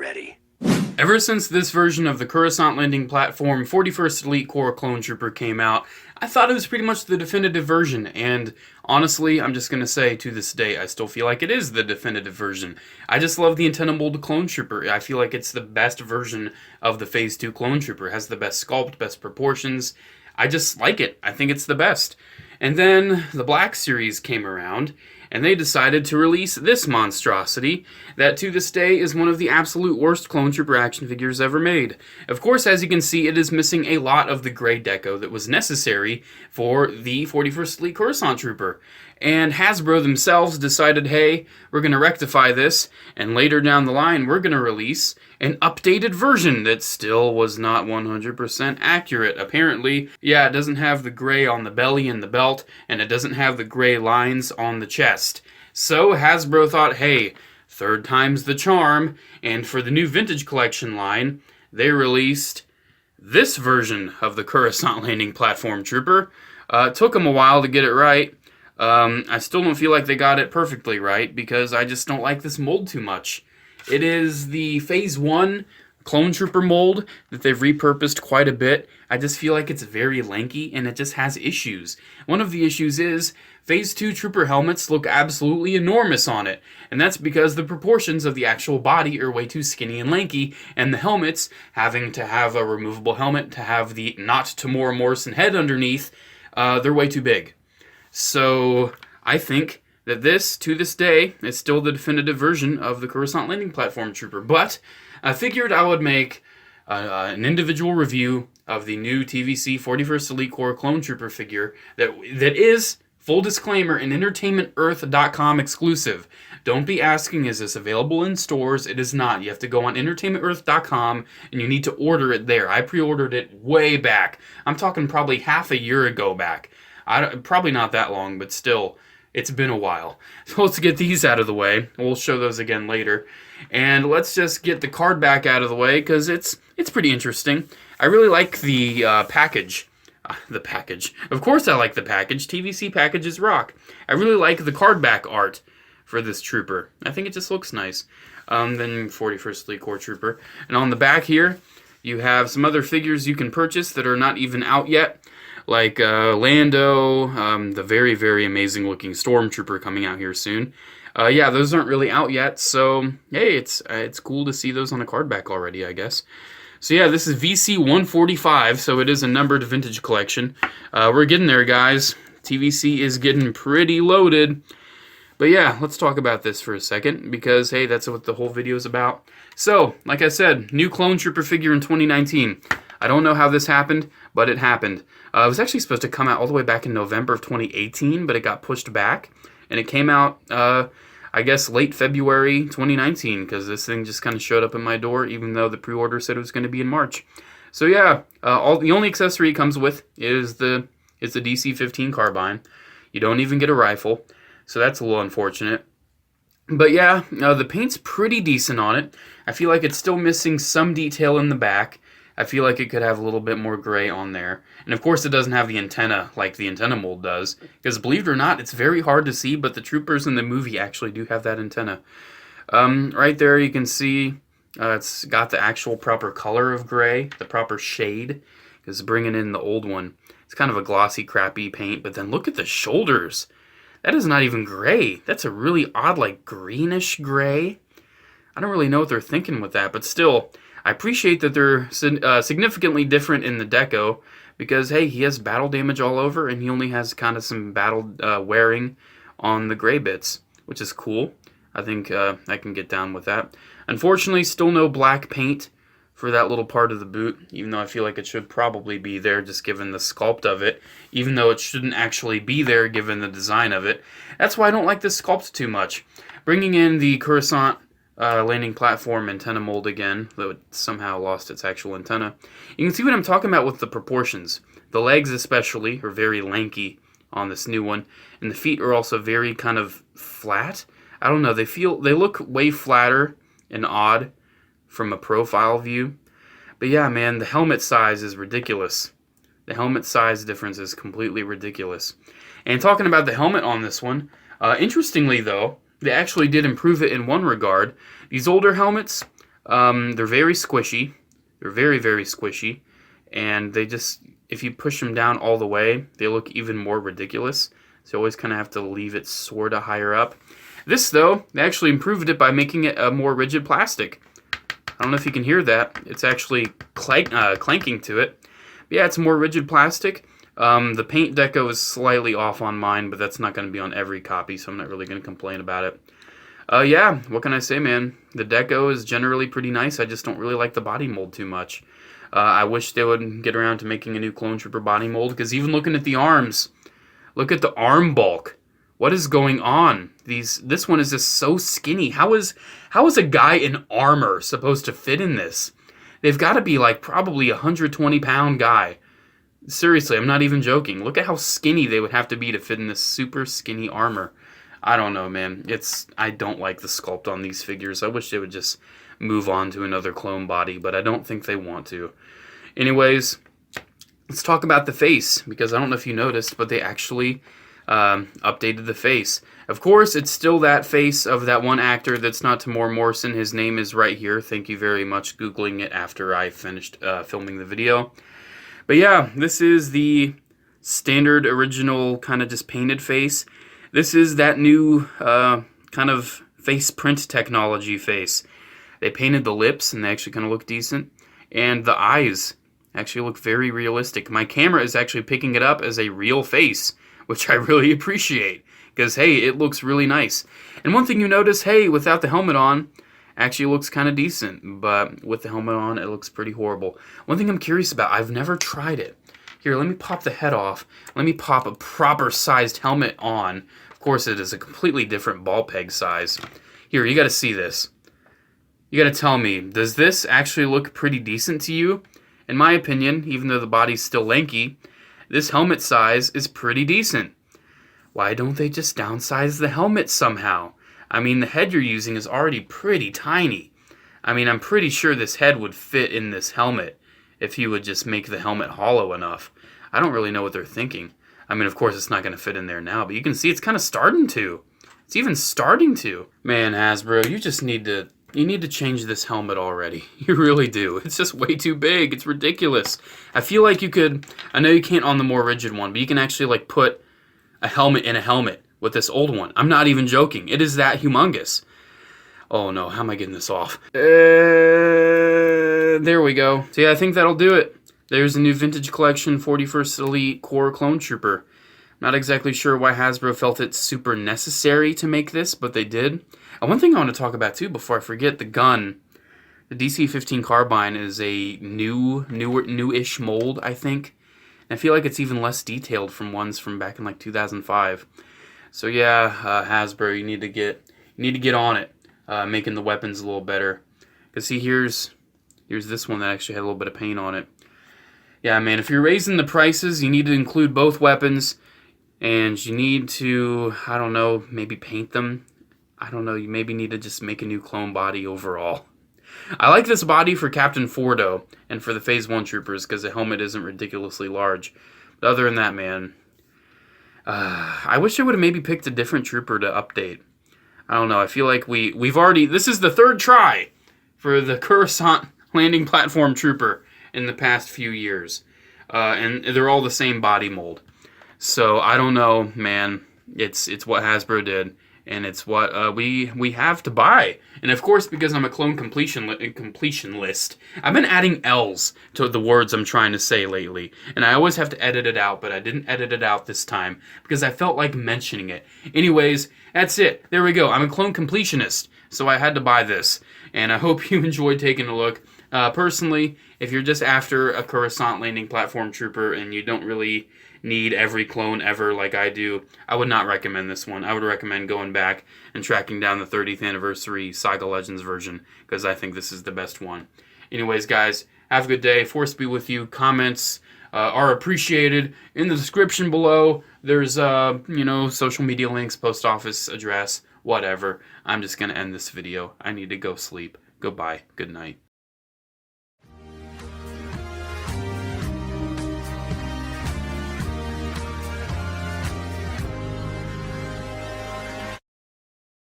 ready. Ever since this version of the Coruscant Landing Platform 41st Elite Corps Clone Trooper came out, I thought it was pretty much the definitive version, and honestly, I'm just going to say, to this day, I still feel like it is the definitive version. I just love the antenna mold Clone Trooper. I feel like it's the best version of the Phase 2 Clone Trooper. It has the best sculpt, best proportions. I just like it. I think it's the best. And then the Black Series came around, and they decided to release this monstrosity that to this day is one of the absolute worst Clone Trooper action figures ever made. Of course, as you can see, it is missing a lot of the gray deco that was necessary for the 41st Elite Coruscant Trooper. And Hasbro themselves decided, hey, we're going to rectify this, and later down the line, we're going to release an updated version that still was not 100% accurate. Apparently, yeah, it doesn't have the gray on the belly and the belt, and it doesn't have the gray lines on the chest. So Hasbro thought, hey, third time's the charm, and for the new Vintage Collection line, they released this version of the Coruscant Landing Platform Trooper. It took them a while to get it right. I still don't feel like they got it perfectly right, because I just don't like this mold too much. It is the Phase 1 Clone Trooper mold that they've repurposed quite a bit. I just feel like it's very lanky, and it just has issues. One of the issues is Phase 2 Trooper helmets look absolutely enormous on it, and that's because the proportions of the actual body are way too skinny and lanky, and the helmets, having to have a removable helmet to have the not Tamora Morrison head underneath, they're way too big. So I think that this, to this day, is still the definitive version of the Coruscant Landing Platform Trooper. But I figured I would make an individual review of the new TVC 41st Elite Corps Clone Trooper figure that is, full disclaimer, an EntertainmentEarth.com exclusive. Don't be asking, is this available in stores? It is not. You have to go on EntertainmentEarth.com, and you need to order it there. I pre-ordered it way back. I'm talking probably half a year ago back. Probably not that long, but still, it's been a while. So let's get these out of the way. We'll show those again later. And let's just get the card back out of the way, because it's pretty interesting. I really like the package. The package. Of course I like the package. TVC packages rock. I really like the card back art for this trooper. I think it just looks nice. Then 41st Elite Corps Trooper. And on the back here, you have some other figures you can purchase that are not even out yet. Like Lando, the very, very amazing looking Stormtrooper coming out here soon. Yeah, those aren't really out yet, so hey, it's cool to see those on a card back already, I guess. So yeah, this is VC 145, so it is a numbered vintage collection. We're getting there, guys. TVC is getting pretty loaded. But yeah, let's talk about this for a second, because hey, that's what the whole video is about. So, like I said, new Clone Trooper figure in 2019. I don't know how this happened, but it happened. It was actually supposed to come out all the way back in November of 2018, but it got pushed back. And it came out, I guess, late February 2019, because this thing just kind of showed up in my door, even though the pre-order said it was going to be in March. So yeah, the only accessory it comes with is the DC-15 Carbine. You don't even get a rifle, so that's a little unfortunate. But yeah, the paint's pretty decent on it. I feel like it's still missing some detail in the back. I feel like it could have a little bit more gray on there. And of course it doesn't have the antenna like the antenna mold does. Because believe it or not, it's very hard to see, but the troopers in the movie actually do have that antenna. Right there you can see it's got the actual proper color of gray, the proper shade. Because bringing in the old one, it's kind of a glossy, crappy paint. But then look at the shoulders. That is not even gray. That's a really odd, like, greenish gray. I don't really know what they're thinking with that, but still, I appreciate that they're significantly different in the deco, because, hey, he has battle damage all over, and he only has kind of some battle wearing on the gray bits, which is cool. I think I can get down with that. Unfortunately, still no black paint for that little part of the boot, even though I feel like it should probably be there just given the sculpt of it, even though it shouldn't actually be there given the design of it. That's why I don't like this sculpt too much. Bringing in the Coruscant landing platform antenna mold again, though it somehow lost its actual antenna. You can see what I'm talking about with the proportions. The legs especially are very lanky on this new one, and the feet are also very kind of flat. I don't know, they look way flatter and odd from a profile view. But yeah, man, the helmet size is ridiculous. The helmet size difference is completely ridiculous. And talking about the helmet on this one, interestingly though, they actually did improve it in one regard. These older helmets, They're very squishy. They're very, very squishy. And they just, if you push them down all the way, they look even more ridiculous. So you always kind of have to leave it sort of higher up. This, though, they actually improved it by making it a more rigid plastic. I don't know if you can hear that. It's actually clanking to it. But yeah, it's more rigid plastic. The paint deco is slightly off on mine, but that's not going to be on every copy, so I'm not really going to complain about it. Yeah, what can I say, man? The deco is generally pretty nice. I just don't really like the body mold too much. I wish they would get around to making a new Clone Trooper body mold, because even looking at the arms, look at the arm bulk. What is going on? This one is just so skinny. How is a guy in armor supposed to fit in this? They've got to be like probably a 120-pound guy. Seriously, I'm not even joking. Look at how skinny they would have to be to fit in this super skinny armor. I don't know, man. I don't like the sculpt on these figures. I wish they would just move on to another clone body, but I don't think they want to. Anyways, let's talk about the face, because I don't know if you noticed, but they actually updated the face. Of course, it's still that face of that one actor that's not Tamora Morrison. His name is right here. Thank you very much Googling it after I finished filming the video. But yeah, this is the standard original kind of just painted face. This is that new kind of face print technology face. They painted the lips and they actually kind of look decent. And the eyes actually look very realistic. My camera is actually picking it up as a real face, which I really appreciate. Because, hey, it looks really nice. And one thing you notice, hey, without the helmet on, actually looks kind of decent. But with the helmet on, it looks pretty horrible. One thing I'm curious about, I've never tried it. Here, let me pop the head off. Let me pop a proper sized helmet on. Of course, it is a completely different ball peg size. Here, you got to see this. You got to tell me, does this actually look pretty decent to you? In my opinion, even though the body's still lanky, this helmet size is pretty decent. Why don't they just downsize the helmet somehow? I mean, the head you're using is already pretty tiny. I mean, I'm pretty sure this head would fit in this helmet if you would just make the helmet hollow enough. I don't really know what they're thinking. I mean, of course, it's not going to fit in there now, but you can see it's kind of starting to. It's even starting to. Man, Hasbro, you just need to... You need to change this helmet already. You really do. It's just way too big. It's ridiculous. I feel like you could... I know you can't on the more rigid one, but you can actually, like, put a helmet in a helmet with this old one. I'm not even joking. It is that humongous. Oh, no. How am I getting this off? There we go. So, yeah, I think that'll do it. There's a new Vintage Collection 41st Elite Core Clone Trooper. Not exactly sure why Hasbro felt it super necessary to make this, but they did. And one thing I want to talk about, too, before I forget, the gun. The DC-15 Carbine is a newish mold, I think. And I feel like it's even less detailed from ones from back in, like, 2005. So, yeah, Hasbro, you need to get on it, making the weapons a little better. Because, see, here's this one that actually had a little bit of paint on it. Yeah, man, if you're raising the prices, you need to include both weapons. And you need to, I don't know, maybe paint them. I don't know, you maybe need to just make a new clone body overall. I like this body for Captain Fordo and for the Phase 1 troopers because the helmet isn't ridiculously large. But other than that, man, I wish I would have maybe picked a different trooper to update. I don't know, I feel like we've already, this is the third try for the Coruscant landing platform trooper in the past few years. And they're all the same body mold. So, I don't know, man. It's what Hasbro did, and it's what we have to buy. And, of course, because I'm a clone completion list, I've been adding L's to the words I'm trying to say lately. And I always have to edit it out, but I didn't edit it out this time because I felt like mentioning it. Anyways, that's it. There we go. I'm a clone completionist, so I had to buy this. And I hope you enjoyed taking a look. Personally, if you're just after a Coruscant landing platform trooper and you don't really need every clone ever like I do, I would not recommend this one. I would recommend going back and tracking down the 30th anniversary Saga Legends version because I think this is the best one. Anyways, guys, have a good day. Force be with you. Comments are appreciated. In the description below, there's social media links, post office address, whatever. I'm just going to end this video. I need to go sleep. Goodbye. Good night.